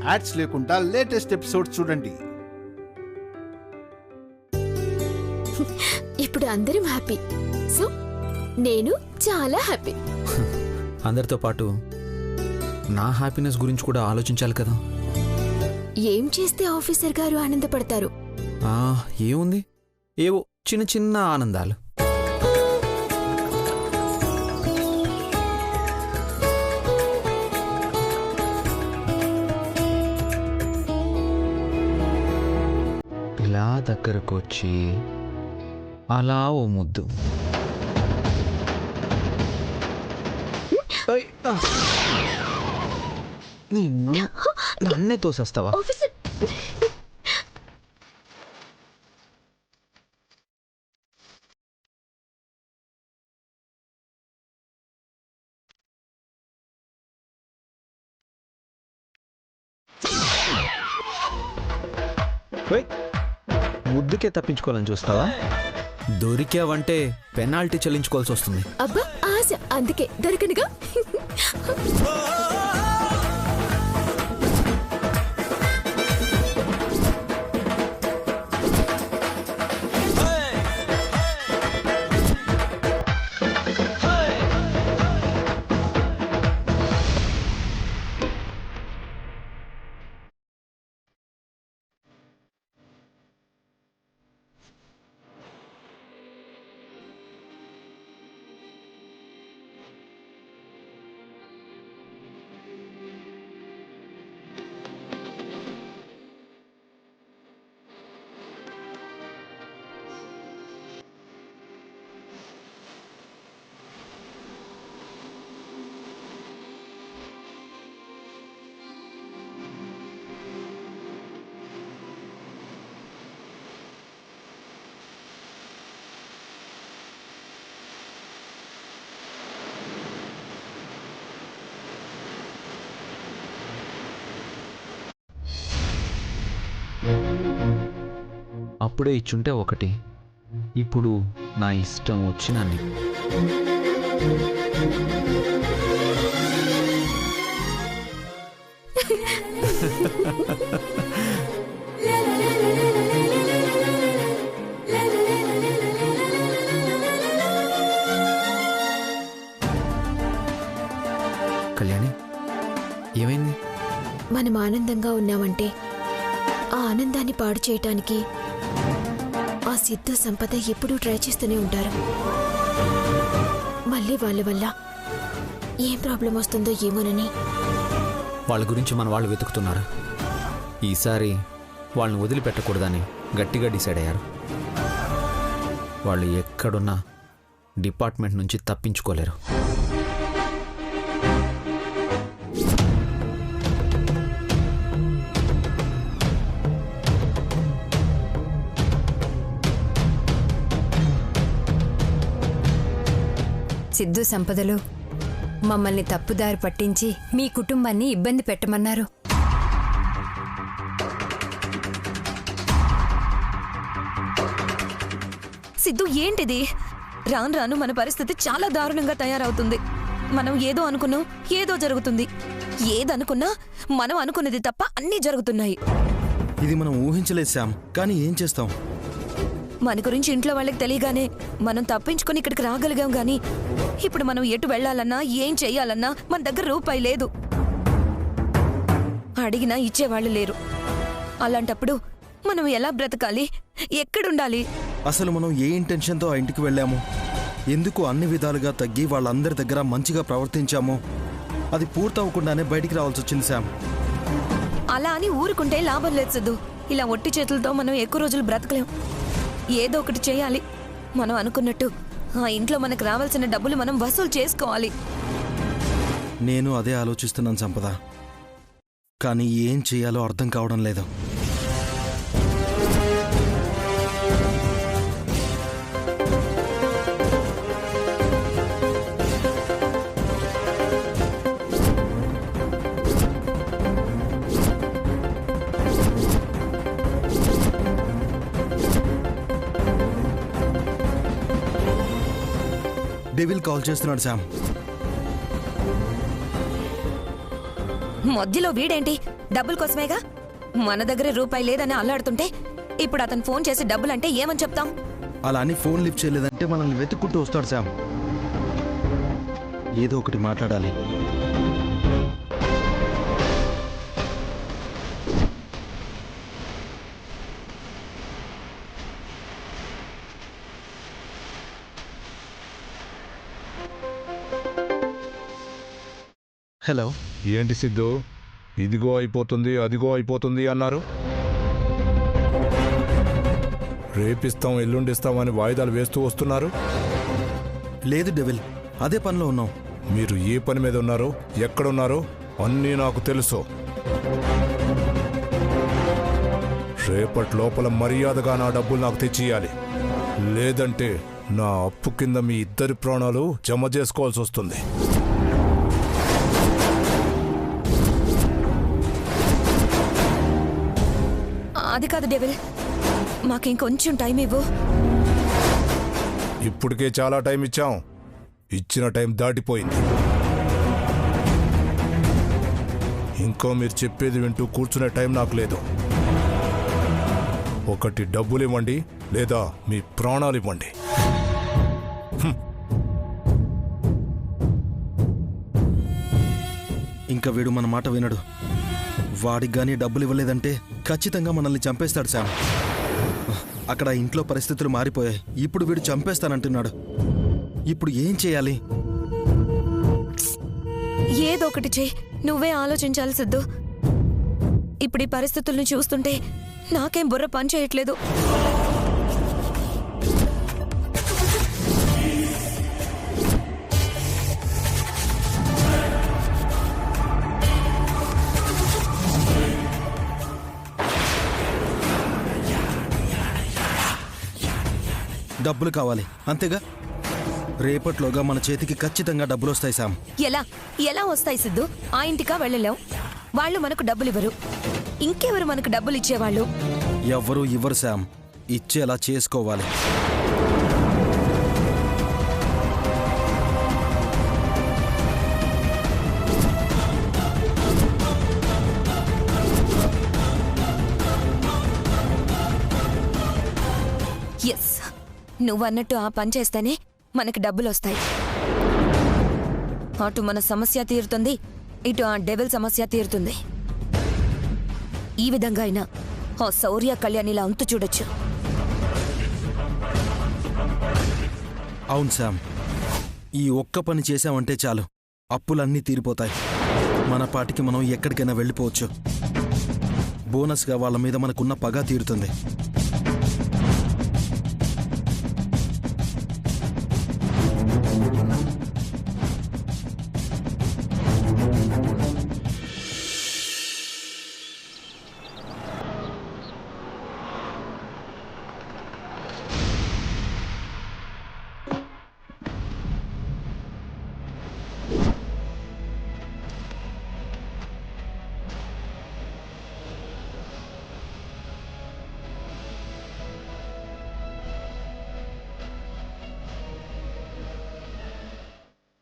Ads లేకుండా latest episodes చూడండి. ఇప్పుడు అందరం హ్యాపీ. సో నేను చాలా హ్యాపీ. అందరితో పాటు నా హ్యాపీనెస్ గురించి కూడా ఆలోచించాలి కదా. ఏం చేస్తే ఆఫీసర్ గారు ఆనందపడతారు? ఏముంది, ఏవో చిన్న చిన్న ఆనందాలు. ఇలా దగ్గరకు వచ్చి అలా ఓ ముద్దు. నన్నే తోసేస్తావా? ముద్దుకే తప్పించుకోవాలని చూస్తావా? దొరికావంటే పెనాల్టీ చెల్లించుకోవాల్సి వస్తుంది. అబ్బా ఆశ, అందుకే దొరకనుగా. అప్పుడే ఇచ్చుంటే ఒకటి, ఇప్పుడు నా ఇష్టం వచ్చిన అన్ని. కళ్యాణి, ఏమైంది? మనం ఆనందంగా ఉన్నామంటే ఆ ఆనందాన్ని పాడు చేయటానికి ఆ సిద్ధు సంపద ఎప్పుడూ ట్రై చేస్తూనే ఉంటారు. మళ్ళీ వాళ్ళ వల్ల ఏం ప్రాబ్లం వస్తుందో ఏమోనని వాళ్ళ గురించి మన వాళ్ళు వెతుకుతున్నారు. ఈసారి వాళ్ళని వదిలిపెట్టకూడదని గట్టిగా డిసైడ్ అయ్యారు. వాళ్ళు ఎక్కడున్నా డిపార్ట్మెంట్ నుంచి తప్పించుకోలేరు. సిద్ధు సంపదలు మమ్మల్ని తప్పుదారి పట్టించి మీ కుటుంబాన్ని ఇబ్బంది పెట్టమన్నారు. సిద్ధు, ఏంటిది? రాను రాను మన పరిస్థితి చాలా దారుణంగా తయారవుతుంది. మనం ఏదో అనుకున్నాం, ఏదో జరుగుతుంది. ఏదనుకున్నా మనం అనుకున్నది తప్ప అన్నీ జరుగుతున్నాయి. ఇది మనం ఊహించలేదు శ్యామ్, కానీ ఏం చేస్తాం? మన గురించి ఇంట్లో వాళ్ళకి తెలియగానే మనం తప్పించుకొని ఇక్కడికి రాగలిగాం. గాని ఇప్పుడు మనం ఎటు వెళ్లాలన్నా ఏం చెయ్యాలన్నా మన దగ్గర రూపాయి లేదు. అడిగినా ఇచ్చేవాళ్ళు లేరు. అలాంటప్పుడు మనం ఎలా బ్రతకాలి? ఎక్కడుండాలి? అసలు మనం ఏ ఇంటెన్షన్తో ఆ ఇంటికి వెళ్ళాము, ఎందుకు అన్ని విధాలుగా తగ్గి వాళ్ళందరి దగ్గర మంచిగా ప్రవర్తించామో అది పూర్తవకుండానే బయటికి రావాల్సి వచ్చింది శ్యామ్. అలా అని ఊరుకుంటే లాభం లేదు సిద్ధు. ఇలా ఒట్టి చేతులతో మనం ఎక్కువ రోజులు బ్రతకలేం. ఏదో ఒకటి చేయాలి. మనం అనుకున్నట్టు ఆ ఇంట్లో మనకు రావాల్సిన డబ్బులు మనం వసూలు చేసుకోవాలి. నేను అదే ఆలోచిస్తున్నాను సంపద, కానీ ఏం చేయాలో అర్థం కావడం లేదు. డెవిల్ కాల్ చేస్తున్నాడు శామ్. మధ్యలో వీడేంటి? డబ్బుల కోసమేగా. మన దగ్గర రూపాయి లేదని అల్లాడుతుంటే ఇప్పుడు అతను ఫోన్ చేసి డబ్బులంటే ఏమని చెప్తాం? అలా అని ఫోన్ లిఫ్ట్ చేయలేదంటే మనల్ని వెతుక్కుంటూ వస్తాడు శామ్. ఏదో ఒకటి మాట్లాడాలి. హలో. ఏంటి సిద్ధు, ఇదిగో అయిపోతుంది అదిగో అయిపోతుంది అన్నారు. రేపిస్తాం ఎల్లుండిస్తామని వాయిదాలు వేస్తూ వస్తున్నారు. లేదు డెవిల్, అదే పనిలో ఉన్నాం. మీరు ఏ పని మీద ఉన్నారో ఎక్కడున్నారో అన్నీ నాకు తెలుసు. రేపటి లోపల మర్యాదగా నా డబ్బులు నాకు తెచ్చియాలి. లేదంటే నా అప్పు కింద మీ ఇద్దరి ప్రాణాలు జమ చేసుకోవాల్సి వస్తుంది. అది కాదు డెవిల్, మాకింకొంచెం టైం ఇవ్వు. ఇప్పటికే చాలా టైం ఇచ్చాం. ఇచ్చిన టైం దాటిపోయింది. ఇంకో మీరు చెప్పేది వింటూ కూర్చునే టైం నాకు లేదు. ఒకటి డబ్బులు ఇవ్వండి, లేదా మీ ప్రాణాలు ఇవ్వండి. ఇంకా వీడు మన మాట వినడు. వాడికి గానీ డబ్బులు ఇవ్వలేదంటే ఖచ్చితంగా మనల్ని చంపేస్తాడు శామ్. అక్కడ ఇంట్లో పరిస్థితులు మారిపోయాయి. ఇప్పుడు వీడు చంపేస్తానంటున్నాడు. ఇప్పుడు ఏం చేయాలి? ఏదో ఒకటి చెయ్యి. నువ్వే ఆలోచించాలి సిద్ధు. ఇప్పుడు ఈ పరిస్థితులను చూస్తుంటే నాకేం బుర్ర పని చేయట్లేదు. డబ్బులు కావాలి అంతేగా. రేపట్లోగా మన చేతికి ఖచ్చితంగా డబ్బులు వస్తాయి శామ్. ఎలా ఎలా వస్తాయి సిద్ధు? ఆ ఇంటికా వెళ్ళలేం. వాళ్ళు మనకు డబ్బులు ఇవ్వరు. ఇంకెవరు మనకు డబ్బులు ఇచ్చేవాళ్ళు? ఎవ్వరూ ఇవ్వరు శామ్. ఇచ్చేలా చేసుకోవాలి. ఎస్, నువ్వన్నట్టు ఆ పని చేస్తేనే మనకి డబ్బులు వస్తాయి. అటు మన సమస్య తీరుతుంది, ఇటు ఆ డెవిల్ సమస్య తీరుతుంది. ఈ విధంగా అయినా ఆ శౌర్య కళ్యాణిలా అంతు చూడొచ్చు. అవును శామ్, ఈ ఒక్క పని చేశామంటే చాలు, అప్పులన్నీ తీరిపోతాయి. మన పాటికి మనం ఎక్కడికైనా వెళ్ళిపోవచ్చు. బోనస్గా వాళ్ళ మీద మనకున్న పగ తీరుతుంది.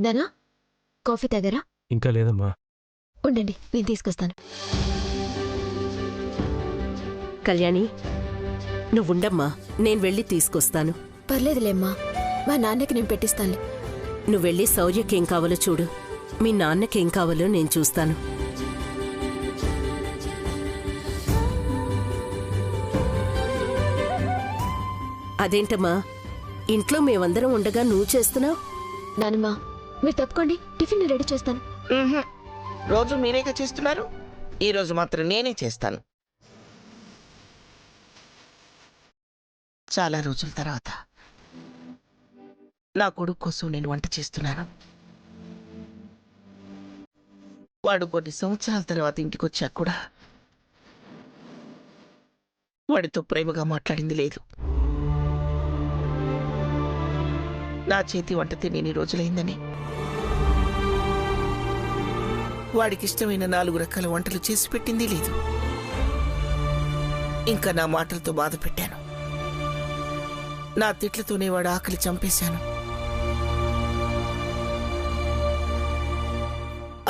నానా, కాఫీ తాగారా? ఇంకా లేదమ్మా. ఉండండి, నేను తీసుకొస్తాను. కళ్యాణి, నువ్వుండమ్మా, నేను వెళ్ళి తీసుకొస్తాను. పర్లేదులేమ్మా, మా నాన్నకి నేను పెట్టిస్తానులే. నువ్వెళ్ళి శౌర్యకేం కావాలో చూడు. మీ నాన్నకేం కావాలో నేను చూస్తాను. అదేంటమ్మా, ఇంట్లో మేమందరం ఉండగా నువ్వు చేస్తున్నావు? నానమ్మా, మీరు తప్పుకోండి, టిఫిన్ రెడీ చేస్తాను. రోజు మీరేగా చేస్తున్నారు, ఈ రోజు మాత్రం నేనే చేస్తాను. చాలా రోజుల తర్వాత నా కొడుకు కోసం నేను వంట చేస్తున్నాను. వాడు కొన్ని సంవత్సరాల తర్వాత ఇంటికి వచ్చాక కూడా వాడితో ప్రేమగా మాట్లాడింది లేదు. నా చేతి వంట తిని 4 రోజులైందని వాడికి ఇష్టమైన 4 రకాల వంటలు చేసి పెట్టింది లేదు. ఇంకా నా మాటలతో బాధ పెట్టాను. నా తిట్లతోనే వాడు ఆకలి చంపేశాను.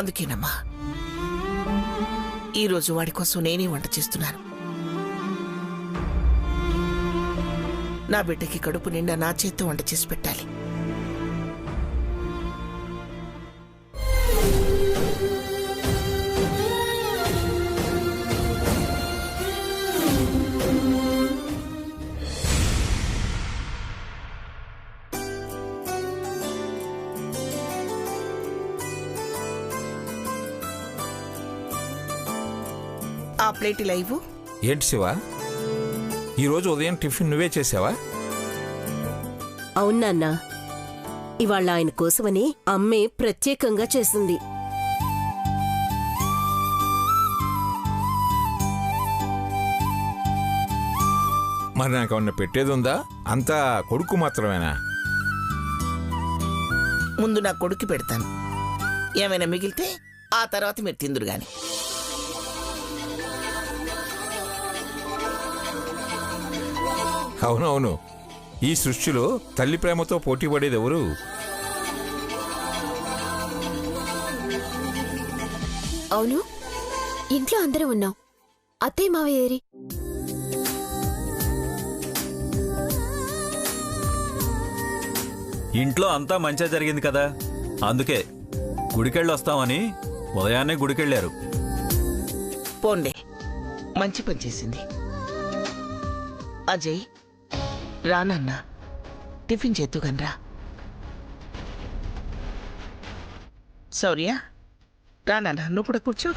అందుకేనమ్మా ఈరోజు వాడి కోసం నేనే వంట చేస్తున్నాను. నా బిడ్డకి కడుపు నిండా నా చేత్తో వంట చేసి పెట్టాలి. ఆ ప్లేట్ ఇలా ఇవ్వు. ఏంటి శివ, ఈరోజు ఉదయం టిఫిన్ నువ్వే చేసావా? అవునన్నా, ఇవాళ ఆయన కోసమని అమ్మే ప్రత్యేకంగా చేసింది. మరి నాకేమన్నా పెట్టేది ఉందా? అంతా కొడుకు మాత్రమేనా? ముందు నా కొడుకు పెడతాను. ఏమైనా మిగిలితే ఆ తర్వాత మీరు తిందురు గాని. అవునవును, ఈ సృష్టిలో తల్లి ప్రేమతో పోటీ పడేది ఎవరు? అవును, ఇంట్లో అందరం ఉన్నాం. అత్తయ్య మావయ్య ఏరి? ఇంట్లో అంతా మంచిగా జరిగింది కదా, అందుకే గుడికెళ్ళొస్తామని ఉదయాన్నే గుడికెళ్ళారు. పోండే, మంచి పని చేసింది. అజయ్ రానన్నా, టిఫిన్ చేద్దుగనరా. శౌర్య రానన్నా, నువ్వు కూడా కూర్చో.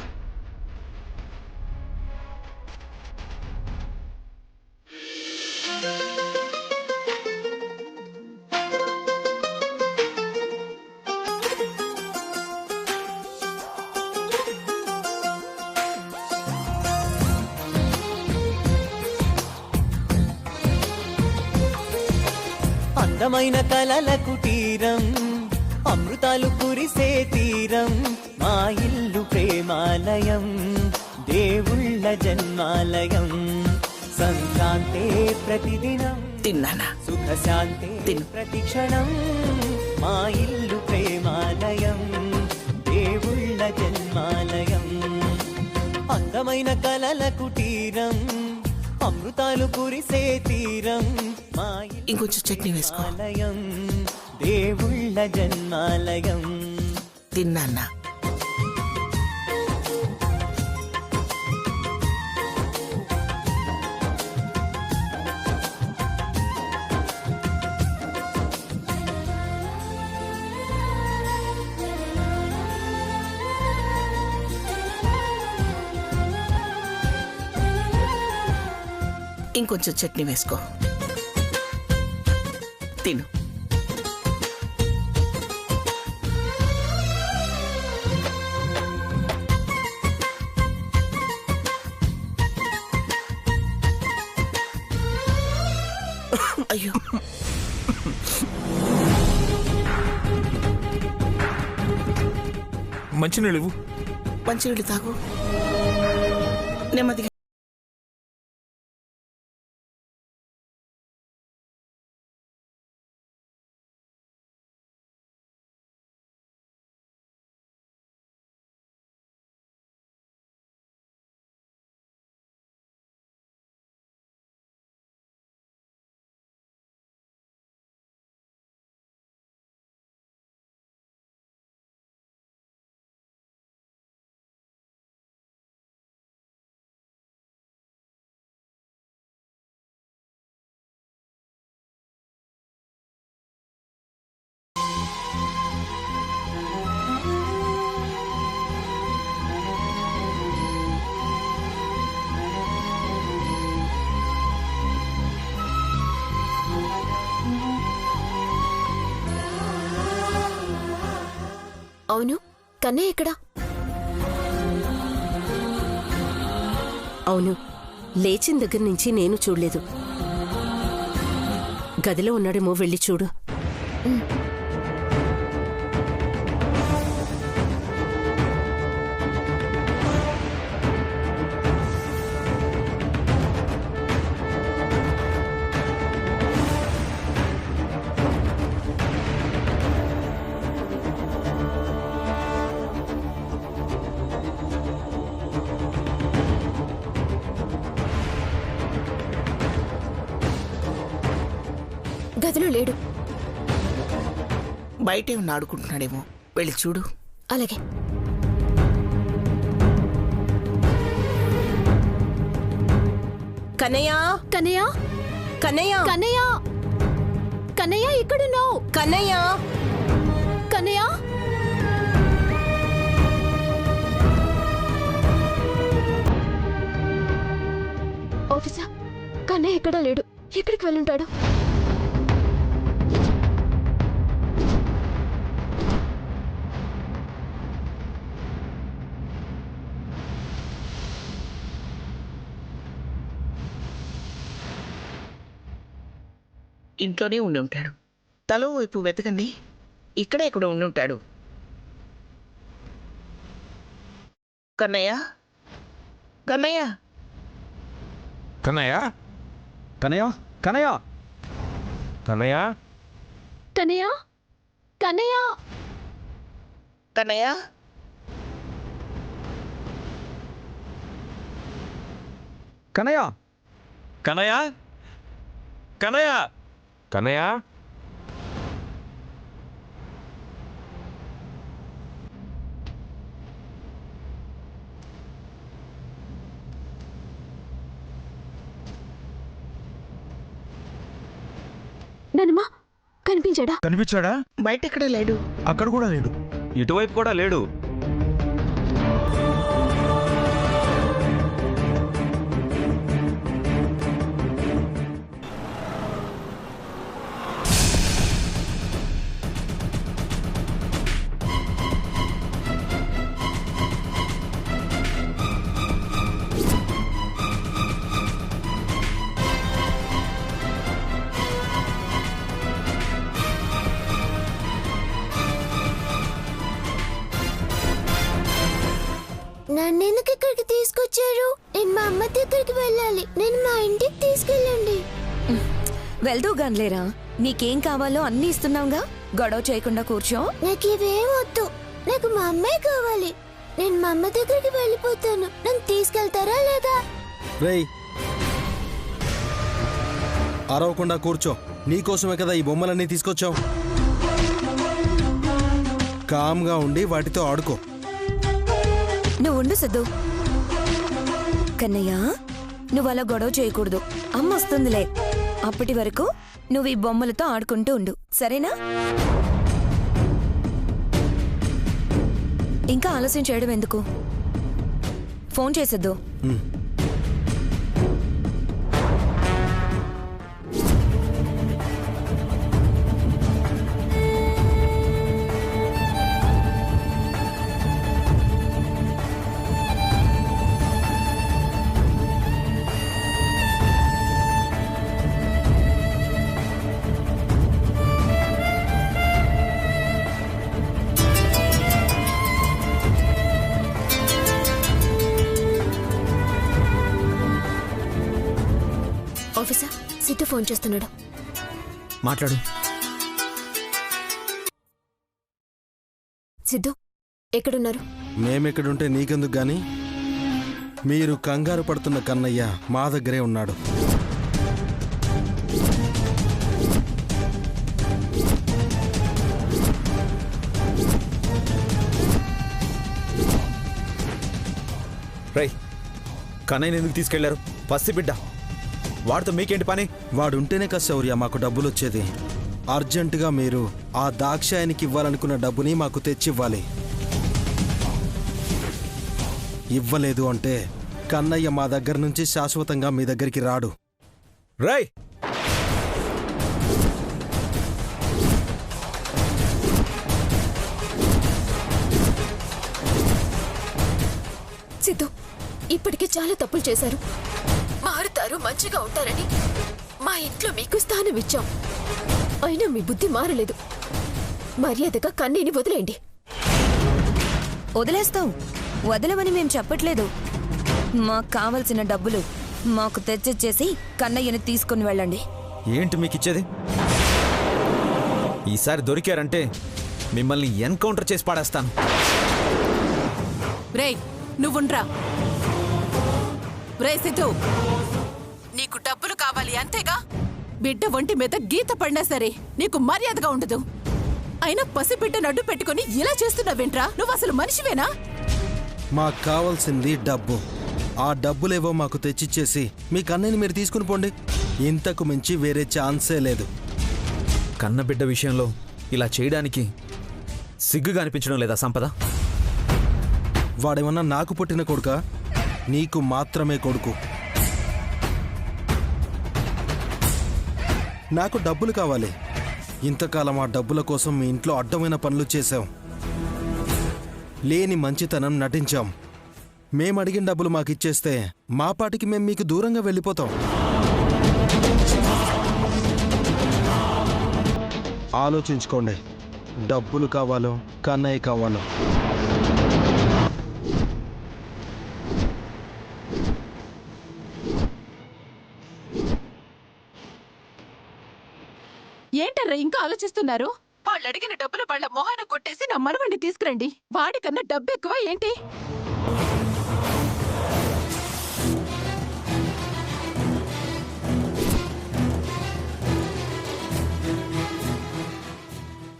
అందమైన కలల కుటీరం, అమృతాలు కురిసే తీరం, మా ఇల్లు ప్రేమాలయం, దేవుళ్ళ జన్మాలయం. సంక్రాంతే ప్రతిదినం, తిన్నానా? సుఖశాంతే ప్రతిక్షణం, మా ఇల్లు ప్రేమాలయం, దేవుళ్ళ జన్మాలయం. అందమైన కలల కుటీరం, అమృతాలు కురిసే తీరం, మా ఇంకొంచెం చట్నీ వేసుకో. దేవుళ్ళ జన్మాలయం. తిన్నానా? ఇంకొంచెం చట్నీ వేసుకో. తిను. అయ్యో, మంచినీళ్ళు ఇవ్వు. మంచినీళ్ళు తాగు నెమ్మదిగా. అవును, కన్నయ్య ఎక్కడా? అవును, లేచిన దగ్గర నుంచి నేను చూడలేదు. గదిలో ఉన్నాడేమో, వెళ్ళి చూడు. గదిలో లేడు. బయటే ఉన్న ఆడుకుంటున్నాడేమో, వెళ్ళి చూడు. అలాగే. కన్నయ్య కన్నయ్య కన్నయ్య కన్నయ్య కన్నయ్య ఎక్కడున్నావు? కన్నయ్య కన్నయ్య ఆఫీసర్, కన్నయ్య ఎక్కడా లేడు. ఎక్కడికి వెళ్ళుంటాడు? ఇంట్లోనే ఉండి ఉంటాడు. తలో వైపు వెతకండి. ఇక్కడే ఎక్కడ ఉండి ఉంటాడు. కన్నయ్య కన్నయ్య కన్నయ్య కన్నయ్య కన్నయ్య కన్నయ్య కన్నయ్య కన్నయ్య కన్నయ్య కన్నయ్య కన్నయ్య కన్నయ్య కన్నయ్య నానమ్మ కనిపించాడా? కనిపించాడా? బయట ఎక్కడ లేడు. అక్కడ కూడా లేడు. ఇటువైపు కూడా లేడు. నన్నెందుకు ఇక్కడికి తీసుకొచ్చారు? నేను మా అమ్మ దగ్గరికి వెళ్ళాలి. నేను మా ఇంటికి తీసుకెళ్ళండి. వెళ్తూ గాన్లేరా, నీకేం కావాలో అన్ని ఇస్తున్నావుగా. గొడవ చేయకుండా కూర్చో. నాకు ఇవేం వద్దు. నాకు మా అమ్మే కావాలి. నేను మా అమ్మ దగ్గరికి వెళ్ళిపోతాను. నన్ను తీసుకెళ్తారా లేదా? రేయ్, అరవకుండా కూర్చో. నీకోసమే కదా ఈ బొమ్మలన్నీ తీసుకొచ్చాం. కామ్గా ఉండి వాటితో ఆడుకో. నువ్వు ఉండు సిద్ధు. కన్నయ్య, నువ్వు అలా గొడవ చేయకూడదు. అమ్మ వస్తుందిలే. అప్పటి వరకు నువ్వు ఈ బొమ్మలతో ఆడుకుంటూ ఉండు, సరేనా? ఇంకా ఆలస్యం చేయడం ఎందుకు? ఫోన్ చేసిద్దు. ఆఫీసర్, సిద్ధు ఫోన్ చేస్తున్నాడు. మాట్లాడు. సిద్ధు ఎక్కడున్నారు? మేమెక్కడుంటే నీకెందుకు గాని? మీరు కంగారు పడుతున్న కన్నయ్య మా దగ్గరే ఉన్నాడు. రై, కన్నయ్యని ఎందుకు తీసుకెళ్లారు? పసి బిడ్డ, వాడితో మీకేంటి పని? వాడుంటేనే కదా శౌర్య మాకు డబ్బులు వచ్చేది. అర్జెంటుగా మీరు ఆ దాక్షాయనికి ఇవ్వాలనుకున్న డబ్బుని మాకు తెచ్చివ్వాలి. ఇవ్వలేదు అంటే కన్నయ్య మా దగ్గర నుంచి శాశ్వతంగా మీ దగ్గరికి రాడు. రై, సిద్ధు, ఇప్పటికే చాలా తప్పులు చేశారు. మారుతారు, మంచిగా ఉంటారని మా ఇంట్లో మీకు స్థానం ఇచ్చాం. అయినా మీ బుద్ధి మారలేదు. మర్యాదగా కన్నయ్యని వదిలేయండి. వదిలేస్తాం. వదలమని మేం చెప్పట్లేదు. మాకు కావలసిన డబ్బులు మాకు తెచ్చిచ్చేసి కన్నయ్యని తీసుకుని వెళ్ళండి. ఏంటి మీకిచ్చేది? ఈసారి దొరికారంటే మిమ్మల్ని ఎన్కౌంటర్ చేసి పాడేస్తాను. రేయ్, నువ్వుండ్రా. రే సిద్ధు, నీకు డబ్బులు కావాలి అంతేగా? బిడ్డ ఒంటి మీద గీత పడినా సరే నీకు మర్యాదగా ఉండదు. అయినా పసిబిడ్డను అడ్డు పెట్టుకుని ఇలా చేస్తున్నావేంట్రా? నువ్వు అసలు మనిషివేనా? మాకు కావాల్సింది డబ్బు. ఆ డబ్బులేవో మాకు తెచ్చిచ్చేసి మీ కన్నయ్యని మీరు తీసుకుని పోండి. ఇంతకు మించి వేరే ఛాన్సే లేదు. కన్నబిడ్డ విషయంలో ఇలా చేయడానికి సిగ్గుగా అనిపించడం లేదా సంపద? వాడేమన్నా నాకు పుట్టిన కొడుకా? నీకు మాత్రమే కొడుకు. నాకు డబ్బులు కావాలి. ఇంతకాలం ఆ డబ్బుల కోసం మీ ఇంట్లో అడ్డమైన పనులు చేశాం. లేని మంచితనం నటించాం. మేము అడిగిన డబ్బులు మాకు ఇచ్చేస్తే మా పాటికి మేము మీకు దూరంగా వెళ్ళిపోతాం. ఆలోచించుకోండి. డబ్బులు కావాలో కన్నయ్య కావాలో. ఏంటర్రా ఇంకా ఆలోచిస్తున్నారు? వాళ్ళు అడిగిన డబ్బులు వాళ్ళ మొహాన కొట్టేసి నా మనవణ్ణి తీసుకురండి. వాడికన్నా డబ్బు ఎక్కువ ఏంటి?